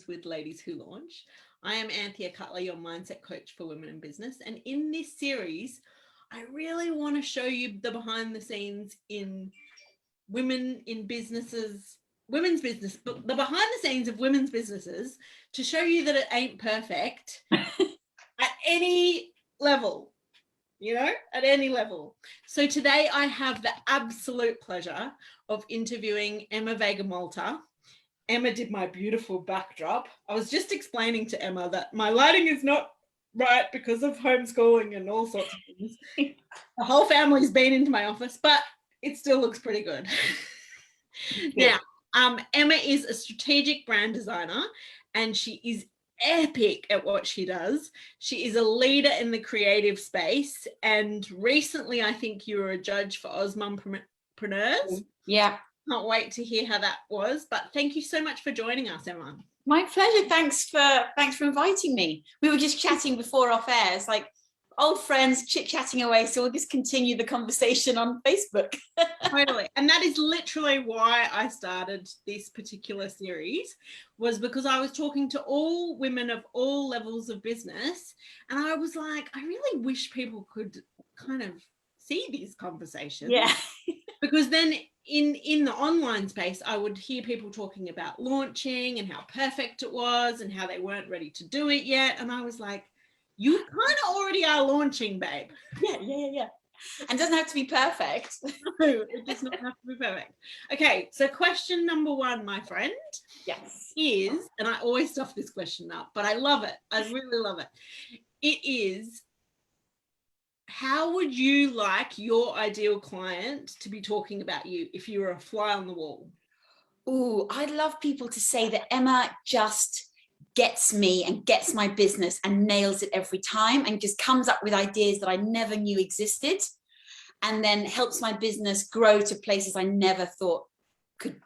Scenes with Ladies Who Launch. I am Anthea Cutler, your mindset coach for women in business. And in this series, I really want to show you the behind the scenes in women in businesses, women's business, but the behind the scenes of women's businesses to show you that it ain't perfect at any level. At any level. So today I have the absolute pleasure of interviewing Emma Veiga-Malta. Emma did my beautiful backdrop. I was just explaining to Emma that my lighting is not right because of homeschooling and all sorts of things. The whole family's been into my office, but it still looks pretty good. Now, Emma is a strategic brand designer and she is epic at what she does. She is a leader in the creative space, and recently I think you were a judge for Osmompreneurs. Yeah. Can't wait to hear how that was, but thank you so much for joining us, Emma. My pleasure. Thanks for inviting me. We were just chatting before off air. It's like old friends chit-chatting away, so we'll just continue the conversation on Facebook. Totally. And that is literally why I started this particular series, was because I was talking to all women of all levels of business, and I was like, I really wish people could kind of see these conversations. Yeah. Because then in the online space, I would hear people talking about launching and how perfect it was and how they weren't ready to do it yet. And I was like, you kind of already are launching, babe. Yeah. And it doesn't have to be perfect. No, it does not have to be perfect. Okay, so question number one, my friend, is, and I always stuff this question up, but I love it. I really love it. It is, how would you like your ideal client to be talking about you if you were a fly on the wall? Ooh, I'd love people to say that Emma just gets me and gets my business and nails it every time and just comes up with ideas that I never knew existed and then helps my business grow to places I never thought could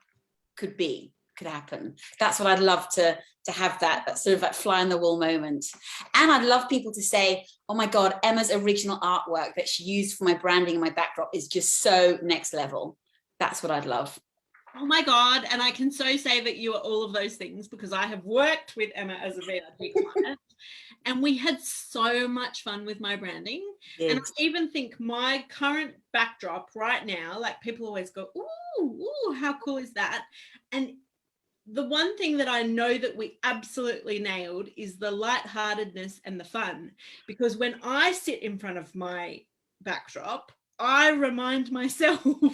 happen. That's what I'd love to have, that sort of like fly on the wall moment. And I'd love people to say, oh my God, Emma's original artwork that she used for my branding and my backdrop is just so next level. That's what I'd love. Oh my God. And I can so say that you are all of those things because I have worked with Emma as a VIP client and we had so much fun with my branding. Yes. And I even think my current backdrop right now, like people always go, ooh, how cool is that? And the one thing that I know that we absolutely nailed is the lightheartedness and the fun, because when I sit in front of my backdrop, I remind myself to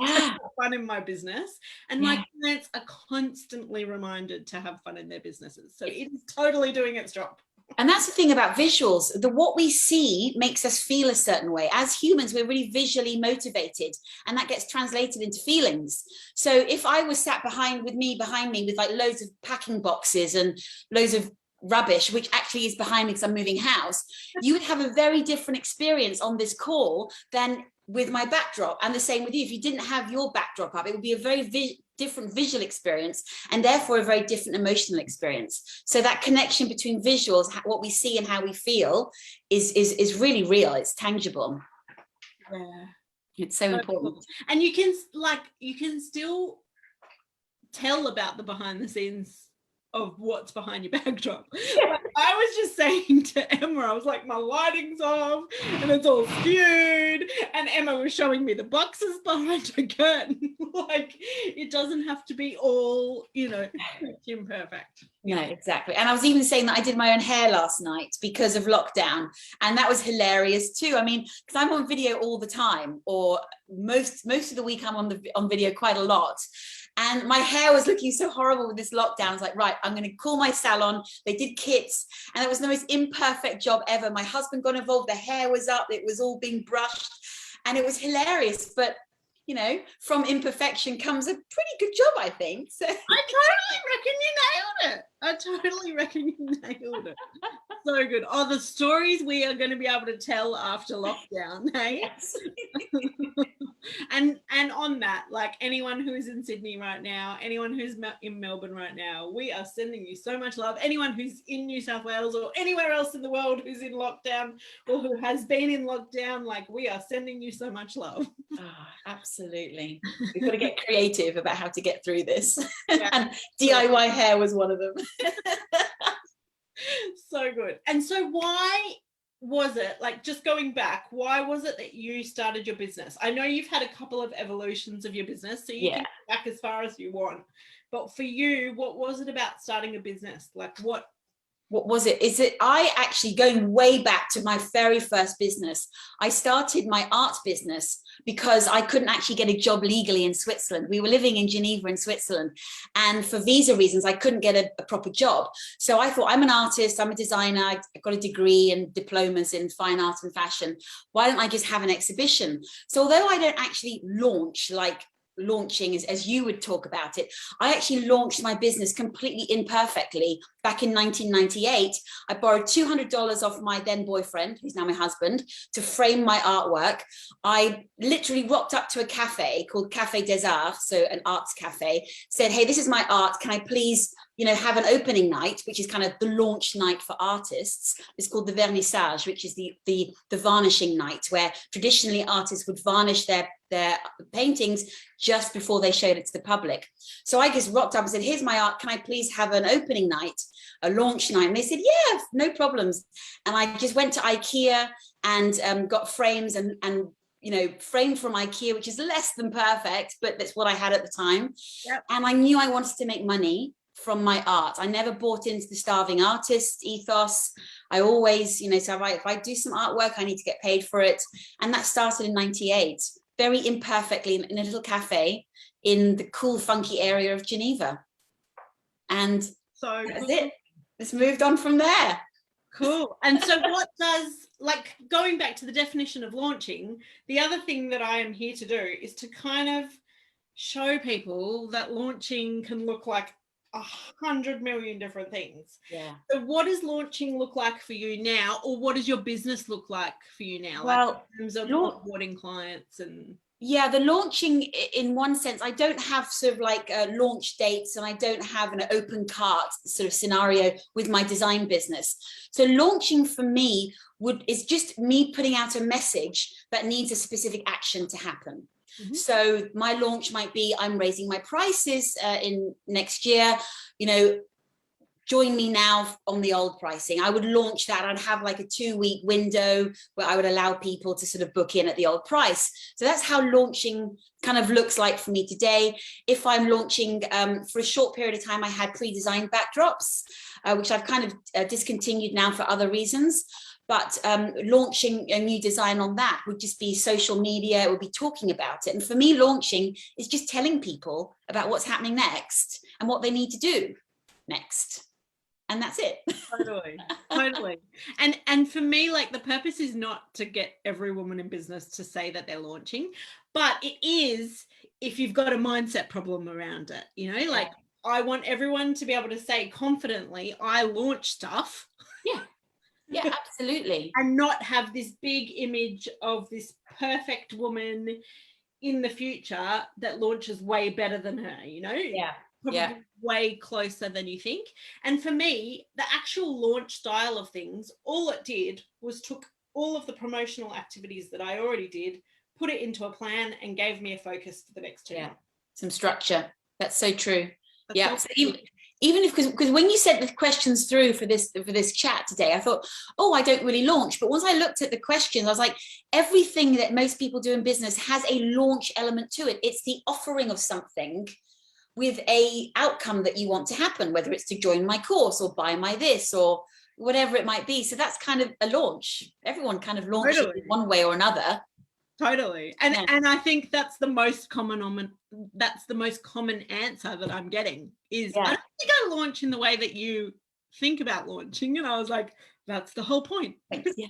have fun in my business, and my clients are constantly reminded to have fun in their businesses. So it is totally doing its job. And that's the thing about visuals. What we see makes us feel a certain way. As humans, we're really visually motivated, and that gets translated into feelings. So if I was sat behind me with like loads of packing boxes and loads of rubbish, which actually is behind me because I'm moving house, you would have a very different experience on this call than with my backdrop. And the same with you. If you didn't have your backdrop up, it would be a very different visual experience and therefore a very different emotional experience. So that connection between visuals, what we see and how we feel is really real. It's tangible. Yeah, it's so important. Cool. And you can still tell about the behind the scenes of what's behind your backdrop. I was just saying to Emma, I was like, my lighting's off and it's all skewed, and Emma was showing me the boxes behind her curtain. Like, it doesn't have to be all, imperfect. Yeah, exactly. And I was even saying that I did my own hair last night because of lockdown, and that was hilarious too. I mean, because I'm on video all the time, or most of the week I'm on video quite a lot. And my hair was looking so horrible with this lockdown. I was like, right, I'm going to call my salon. They did kits, and it was the most imperfect job ever. My husband got involved. The hair was up. It was all being brushed, and it was hilarious. But, from imperfection comes a pretty good job, I think. So I totally reckon you nailed it. So good. Oh, the stories we are going to be able to tell after lockdown, hey? Yes. And on that, like anyone who's in Sydney right now, anyone who's in Melbourne right now, we are sending you so much love. Anyone who's in New South Wales or anywhere else in the world who's in lockdown or who has been in lockdown, like we are sending you so much love. Oh, absolutely. We've got to get creative about how to get through this. Yeah. And DIY hair was one of them. So good. And so why was it, like, just going back, why was it that you started your business? I know you've had a couple of evolutions of your business, so you can go back as far as you want. But for you, what was it about starting a business? Like what was it? Is it I actually, going way back to my very first business, I started my art business because I couldn't actually get a job legally in Switzerland. We were living in Geneva in Switzerland, and for visa reasons I couldn't get a proper job. So I thought, I'm an artist, I'm a designer, I've got a degree and diplomas in fine art and fashion, why don't I just have an exhibition? So although I don't actually launch like launching as you would talk about it, I actually launched my business completely imperfectly back in 1998. I borrowed $200 off my then boyfriend, who's now my husband, to frame my artwork. I literally rocked up to a cafe called Café des Arts, so an arts cafe, said, hey, this is my art, can I please have an opening night, which is kind of the launch night for artists. It's called the vernissage, which is the varnishing night, where traditionally artists would varnish their paintings just before they showed it to the public. So I just rocked up and said, here's my art, can I please have an opening night, a launch night? And they said, yeah, no problems. And I just went to IKEA and got frames and framed from IKEA, which is less than perfect, but that's what I had at the time. Yep. And I knew I wanted to make money from my art. I never bought into the starving artist ethos. I always, so if I do some artwork, I need to get paid for it. And that started in 98, very imperfectly in a little cafe in the cool, funky area of Geneva. And so that's it. It's moved on from there. Cool. And so what does, like, going back to the definition of launching, the other thing that I am here to do is to kind of show people that launching can look like 100 million different things. Yeah. So what does launching look like for you now, or what does your business look like for you now? Well, like in terms of onboarding clients and... Yeah, the launching, in one sense, I don't have sort of like launch dates, and I don't have an open cart sort of scenario with my design business. So launching for me is just me putting out a message that needs a specific action to happen. Mm-hmm. So my launch might be, I'm raising my prices in next year, join me now on the old pricing. I would launch that. I'd have like a 2-week window where I would allow people to sort of book in at the old price. So that's how launching kind of looks like for me today. If I'm launching for a short period of time, I had pre-designed backdrops, which I've kind of discontinued now for other reasons. But launching a new design on that would just be social media. It would be talking about it. And for me, launching is just telling people about what's happening next and what they need to do next. And that's it. Totally. And for me, like, the purpose is not to get every woman in business to say that they're launching, but it is if you've got a mindset problem around it, like, I want everyone to be able to say confidently, I launch stuff. Yeah, absolutely. And not have this big image of this perfect woman in the future that launches way better than her, Yeah. Probably way closer than you think. And for me, the actual launch style of things, all it did was took all of the promotional activities that I already did, put it into a plan, and gave me a focus for the next 2 months. Some structure. That's so true. So even if, because when you sent the questions through for this chat today, I thought, I don't really launch. But once I looked at the questions, I was like, everything that most people do in business has a launch element to it. It's the offering of something with a outcome that you want to happen, whether it's to join my course or buy my this or whatever it might be. So that's kind of a launch. Everyone kind of launches in one way or another. Totally. And I think that's the most common answer that I'm getting is, I don't think I launch in the way that you think about launching. And I was like, that's the whole point. Thanks. Yeah.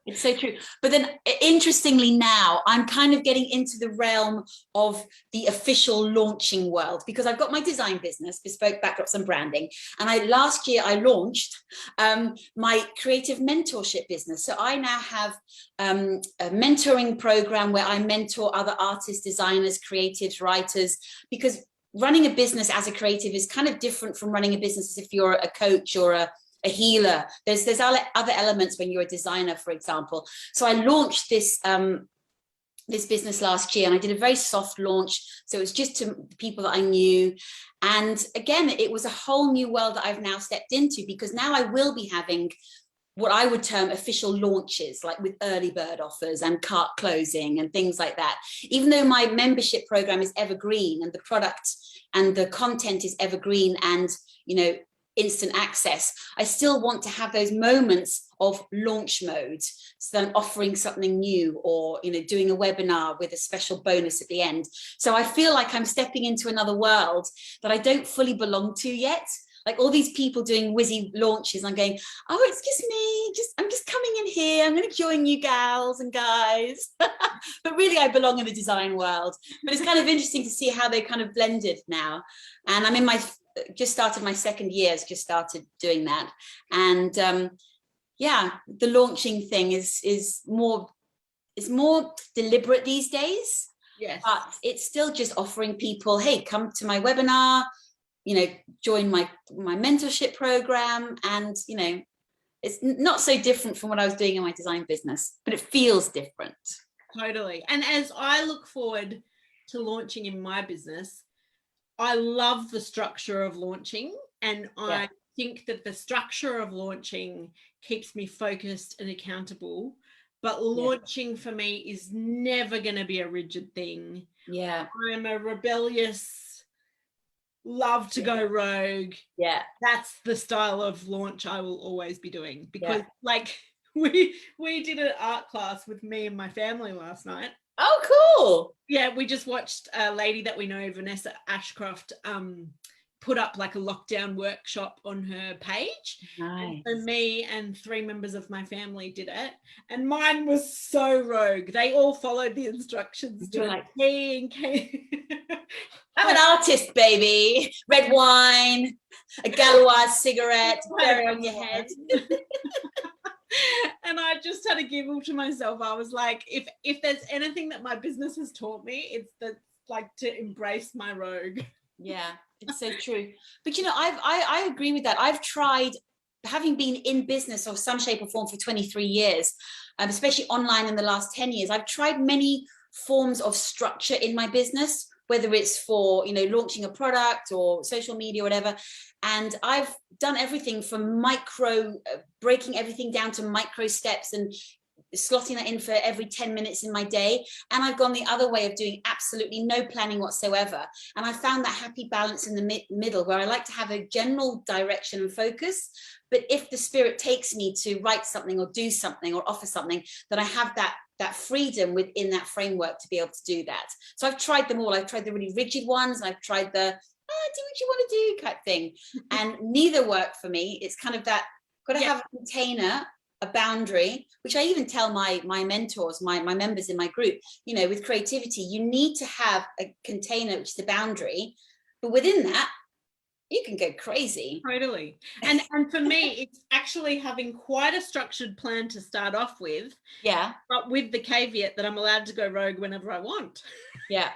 It's so true. But then interestingly now, I'm kind of getting into the realm of the official launching world, because I've got my design business, Bespoke Backdrops and Branding. And last year I launched my creative mentorship business. So I now have a mentoring program where I mentor other artists, designers, creatives, writers, because running a business as a creative is kind of different from running a business as if you're a coach or a healer. There's other elements when you're a designer, for example. So I launched this this business last year, and I did a very soft launch. So it was just to people that I knew. And again, it was a whole new world that I've now stepped into, because now I will be having what I would term official launches, like with early bird offers and cart closing and things like that. Even though my membership program is evergreen and the product and the content is evergreen and, you know, instant access, I still want to have those moments of launch mode. So I'm offering something new, or, you know, doing a webinar with a special bonus at the end. So I feel like I'm stepping into another world that I don't fully belong to yet. Like all these people doing whizzy launches, I'm going, oh, it's just me. I'm just coming in here. I'm going to join you gals and guys. But really, I belong in the design world. But it's kind of interesting to see how they kind of blended now. And I'm in just started my second year, just started doing that. And yeah, the launching thing is more deliberate these days. Yes. But it's still just offering people, hey, come to my webinar, you know, join my mentorship program. And, you know, it's not so different from what I was doing in my design business, but it feels different. Totally. And as I look forward to launching in my business, I love the structure of launching, and I think that the structure of launching keeps me focused and accountable. But launching for me is never going to be a rigid thing. Yeah. I'm a rebellious, love to go rogue. Yeah. That's the style of launch I will always be doing, because like we did an art class with me and my family last night. Oh, cool. Yeah, we just watched a lady that we know, Vanessa Ashcroft, put up like a lockdown workshop on her page. Nice. So me and 3 members of my family did it, and mine was so rogue. They all followed the instructions to like K. I'm an artist, baby. Red wine, a Galois cigarette, berry on your head. And I just had a giggle to myself. I was like, if there's anything that my business has taught me, it's that, like, to embrace my rogue. Yeah, it's so true. But you know, I agree with that. I've tried, having been in business of some shape or form for 23 years, especially online in the last 10 years, I've tried many forms of structure in my business, whether it's for, you know, launching a product or social media or whatever. And I've done everything from breaking everything down to micro steps and slotting that in for every 10 minutes in my day. And I've gone the other way of doing absolutely no planning whatsoever. And I found that happy balance in the middle, where I like to have a general direction and focus. But if the spirit takes me to write something or do something or offer something, then I have that freedom within that framework to be able to do that. So I've tried them all. I've tried the really rigid ones, and I've tried the do what you want to do type thing. And neither work for me. It's kind of that, got to have a container, a boundary, which I even tell my mentors, my members in my group, you know, with creativity, you need to have a container, which is the boundary. But within that, you can go crazy. Totally. And for me, it's actually having quite a structured plan to start off with. Yeah. But with the caveat that I'm allowed to go rogue whenever I want. Yeah.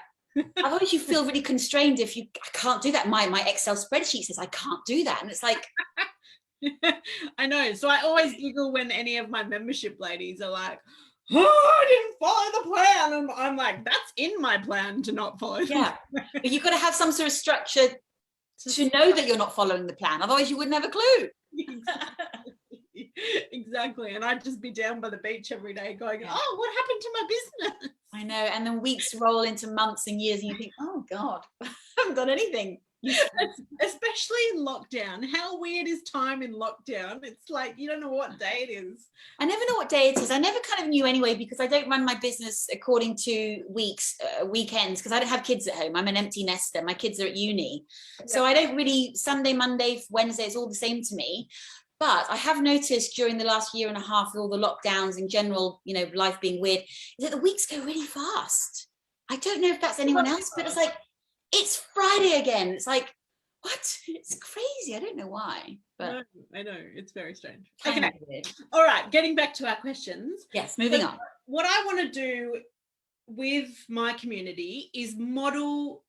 Otherwise you feel really constrained if I can't do that. My Excel spreadsheet says I can't do that. And it's like, I know. So I always giggle when any of my membership ladies are like, oh, I didn't follow the plan. And I'm like, that's in my plan to not follow the plan. But you've got to have some sort of structure to know that you're not following the plan. Otherwise you wouldn't have a clue. Exactly. And I'd just be down by the beach every day going, oh, what happened to my business? I know. And then weeks roll into months and years and you think, oh God, I haven't done anything. Especially in lockdown. How weird is time in lockdown? It's like you don't know what day it is. I never know what day it is. I never kind of knew anyway, because I don't run my business according to weekends, because I don't have kids at home. I'm an empty nester. My kids are at uni. So I don't really, Sunday, Monday, Wednesday, it's all the same to me. But I have noticed during the last year and a half with all the lockdowns in general, you know, life being weird, is that the weeks go really fast. I don't know if that's anyone else, but it's like, it's Friday again. It's like, what? It's crazy. I don't know why, but no, I know, it's very strange. kind Okay, of weird. all right, getting back to our questions. Yes, moving So on. what I want to do with my community is model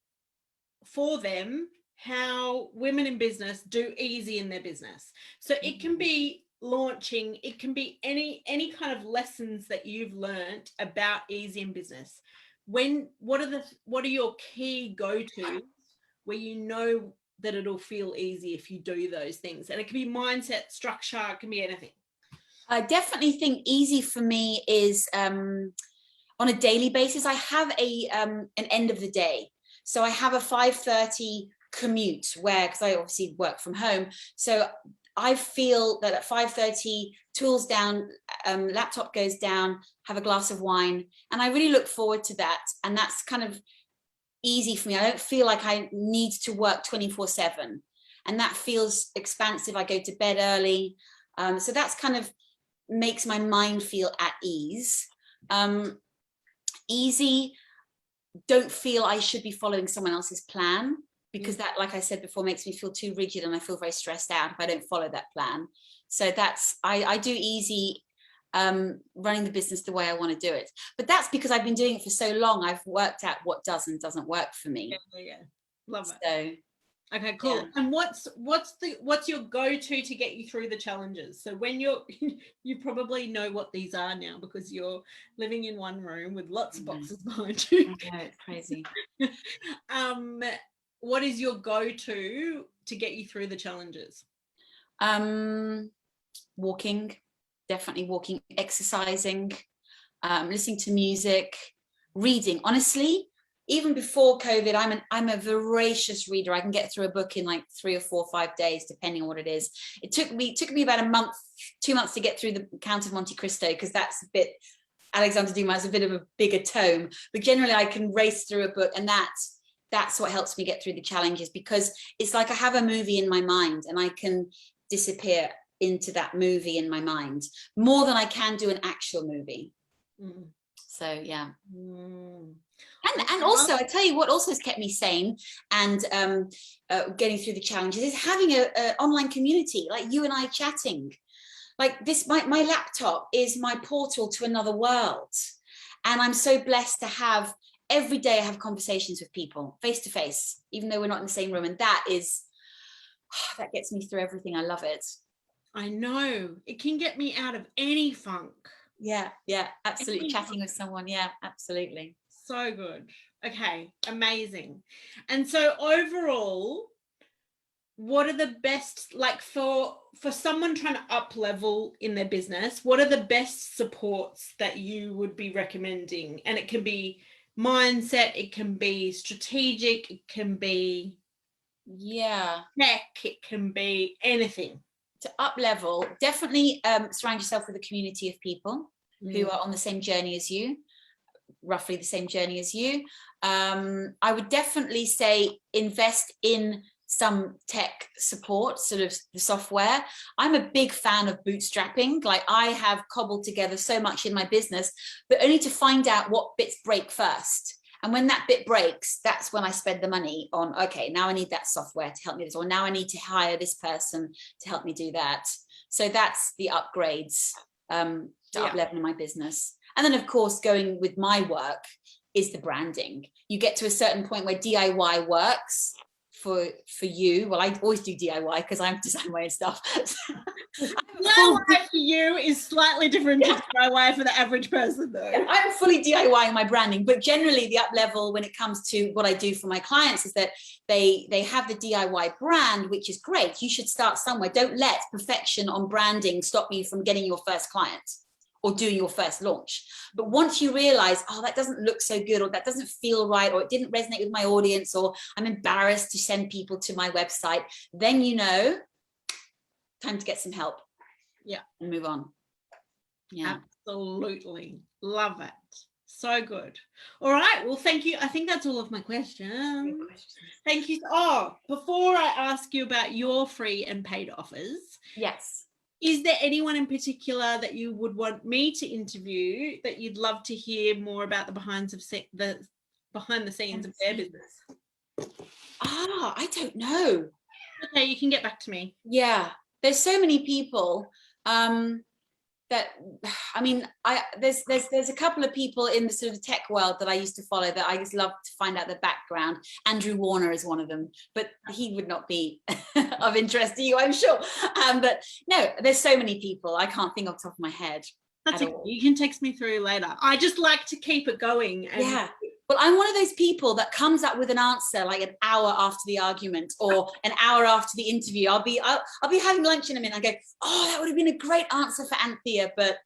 for them how women in business do easy in their business. So it can be launching, it can be any kind of lessons that you've learned about easy in business. What are your key go-tos where you know that it'll feel easy if you do those things? And it can be mindset, structure, it can be anything. I definitely think easy for me is on a daily basis. I have an end of the day. So I have a 5:30 commute because I obviously work from home. So I feel that at 5:30, tools down, laptop goes down, have a glass of wine. And I really look forward to that. And that's kind of easy for me. I don't feel like I need to work 24/7. And that feels expansive. I go to bed early. So that's kind of makes my mind feel at ease. Easy, don't feel I should be following someone else's plan, because that, like I said before, makes me feel too rigid and I feel very stressed out if I don't follow that plan. So that's, I do easy running the business the way I want to do it. But that's because I've been doing it for so long. I've worked out what does and doesn't work for me. Yeah. Love it. So okay, cool. Yeah. And what's your go-to to get you through the challenges? So when you probably know what these are now because you're living in one room with lots of boxes behind you. Okay, it's crazy. What is your go-to to get you through the challenges? Walking, definitely walking, exercising, listening to music, reading. Honestly, even before COVID, I'm a voracious reader. I can get through a book in like 3 or 4 or 5 days, depending on what it is. It took me about a month, 2 months to get through the Count of Monte Cristo, because that's a bit, Alexander Dumas is a bit of a bigger tome. But generally, I can race through a book, and that's what helps me get through the challenges, because it's like I have a movie in my mind, and I can disappear into that movie in my mind more than I can do an actual movie. So yeah. And also, I tell you what also has kept me sane and getting through the challenges is having an online community like you and I chatting. Like this, my laptop is my portal to another world. And I'm so blessed to have, every day I have conversations with people face to face, even though we're not in the same room. And that gets me through everything. I love it. I know. It can get me out of any funk. Yeah, absolutely. Chatting with someone. Yeah, absolutely. So good. Okay, amazing. And so overall, what are the best, like for someone trying to up level in their business, what are the best supports that you would be recommending? And it can be mindset, it can be strategic, it can be tech, it can be anything. To up level, definitely surround yourself with a community of people who are on the same journey as you, roughly the same journey as you. I would definitely say invest in some tech support, sort of the software. I'm a big fan of bootstrapping. Like I have cobbled together so much in my business, but only to find out what bits break first. And when that bit breaks, that's when I spend the money on, okay, now I need that software to help me with this, or now I need to hire this person to help me do that. So that's the upgrades to up level in my business. And then of course, going with my work is the branding. You get to a certain point where DIY works for you. Well, I always do DIY because I design my own stuff. DIY for you is slightly different to DIY for the average person though. Yeah, I'm fully DIYing my branding, but generally the up level when it comes to what I do for my clients is that they have the DIY brand, which is great. You should start somewhere. Don't let perfection on branding stop you from getting your first client or doing your first launch. But once you realize, oh, that doesn't look so good, or that doesn't feel right, or it didn't resonate with my audience, or I'm embarrassed to send people to my website, then you know, time to get some help. Yeah. And move on. Yeah. Absolutely. Love it. So good. All right. Well, thank you. I think that's all of my questions. Thank you. Oh, before I ask you about your free and paid offers. Yes. Is there anyone in particular that you would want me to interview that you'd love to hear more about the behind the scenes of their business? I don't know. Okay, you can get back to me. Yeah, there's so many people that, I mean, there's a couple of people in the sort of tech world that I used to follow that I just love to find out their background. Andrew Warner is one of them, but he would not be of interest to you, I'm sure. But no, there's so many people I can't think off the top of my head. That's okay. You can text me through later. I just like to keep it going. And yeah. Well, I'm one of those people that comes up with an answer like an hour after the argument or an hour after the interview. I'll be having lunch in a minute. I go, oh, that would have been a great answer for Anthea, but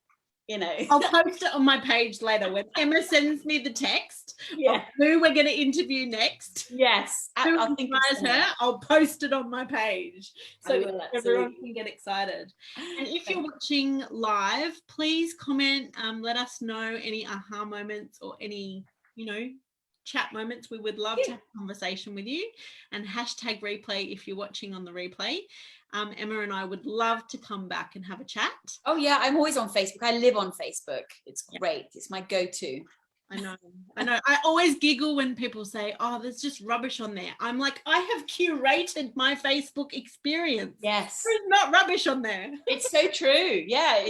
you know. I'll post it on my page later when Emma sends me the text of who we're going to interview next. Yes. I'll think her. I'll post it on my page so that everyone can get excited. And if you're watching live, please comment, let us know any aha moments or any, you know, chat moments. We would love to have a conversation with you, and hashtag replay if you're watching on the replay. Emma and I would love to come back and have a chat. Oh yeah, I'm always on Facebook. I live on Facebook. It's great. It's my go-to. I know. I always giggle when people say, oh, there's just rubbish on there. I'm like, I have curated my Facebook experience. Yes. There's not rubbish on there. It's so true. Yeah,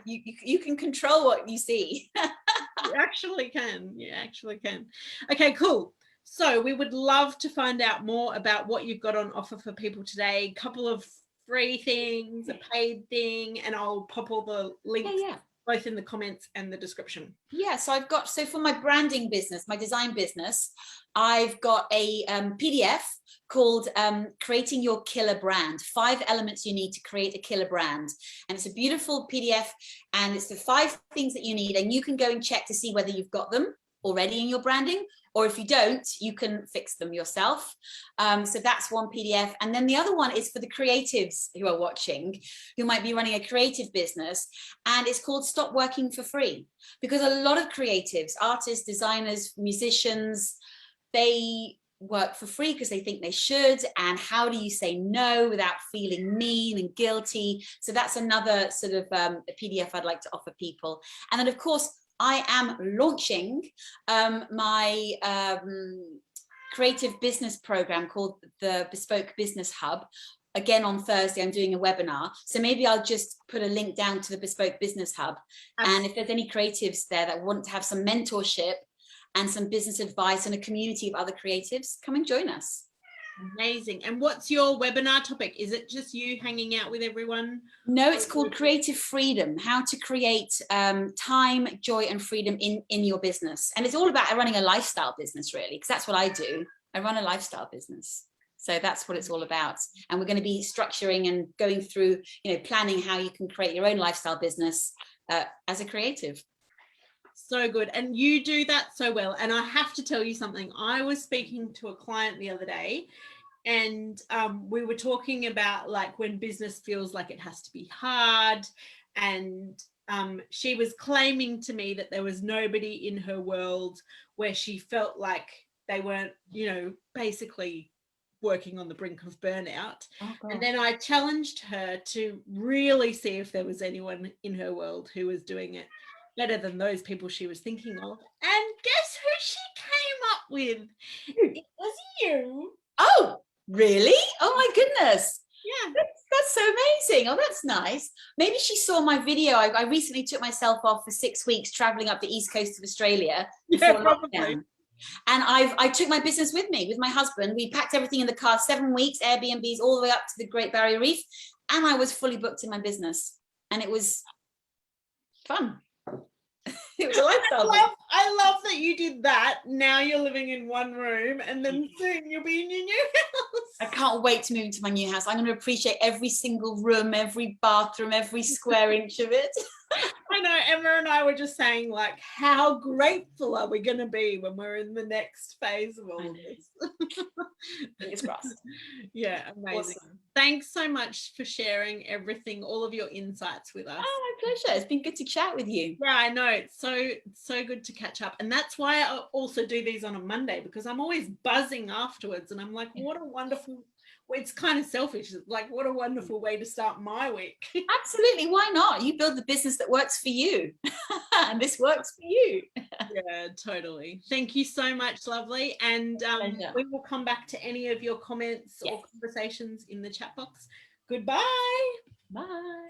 you can control what you see. You actually can. You actually can. Okay, cool. So we would love to find out more about what you've got on offer for people today. A couple of free things, a paid thing, and I'll pop all the links both in the comments and the description. Yeah, so for my branding business, my design business, I've got a PDF called Creating Your Killer Brand, 5 elements you need to create a killer brand. And it's a beautiful PDF, and it's the 5 things that you need, and you can go and check to see whether you've got them already in your branding, or if you don't, you can fix them yourself. So that's one PDF. And then the other one is for the creatives who are watching, who might be running a creative business, and it's called Stop Working for Free. Because a lot of creatives, artists, designers, musicians, they work for free because they think they should. And how do you say no without feeling mean and guilty? So that's another sort of a PDF I'd like to offer people. And then of course, I am launching my creative business program called the Bespoke Business Hub. Again, on Thursday, I'm doing a webinar. So maybe I'll just put a link down to the Bespoke Business Hub. And if there's any creatives there that want to have some mentorship and some business advice and a community of other creatives, come and join us. Amazing. And what's your webinar topic? Is it just you hanging out with everyone? No, it's called Creative Freedom, how to create time, joy and freedom in your business. And it's all about running a lifestyle business, really, because that's what I do. I run a lifestyle business. So that's what it's all about. And we're going to be structuring and going through, you know, planning how you can create your own lifestyle business as a creative. So good. And you do that so well. And I have to tell you something. I was speaking to a client the other day, and we were talking about like when business feels like it has to be hard. And she was claiming to me that there was nobody in her world where she felt like they weren't, you know, basically working on the brink of burnout. And then I challenged her to really see if there was anyone in her world who was doing it better than those people she was thinking of. And guess who she came up with? It was you. Oh, really? Oh my goodness. Yeah. That's so amazing. Oh, that's nice. Maybe she saw my video. I recently took myself off for 6 weeks traveling up the east coast of Australia before lockdown. And I took my business with me, with my husband. We packed everything in the car, 7 weeks, Airbnbs, all the way up to the Great Barrier Reef. And I was fully booked in my business. And it was fun. It was a lifestyle. I love that you did that. Now you're living in one room, and then soon you'll be in your new house. I can't wait to move into my new house. I'm going to appreciate every single room, every bathroom, every square inch of it. I know. Emma and I were just saying, like, how grateful are we going to be when we're in the next phase of all this? Fingers crossed. Yeah, amazing. Awesome. Thanks so much for sharing everything, all of your insights with us. Oh, my pleasure. It's been good to chat with you. Yeah, I know. It's so good to catch up. And that's why I also do these on a Monday, because I'm always buzzing afterwards. And I'm like, what a wonderful it's kind of selfish. Like, what a wonderful way to start my week. Absolutely, why not? You build the business that works for you. And this works for you. Yeah, totally. Thank you so much, lovely. And Pleasure. we will come back to any of your comments Yes. or conversations in the chat box. Goodbye. Bye.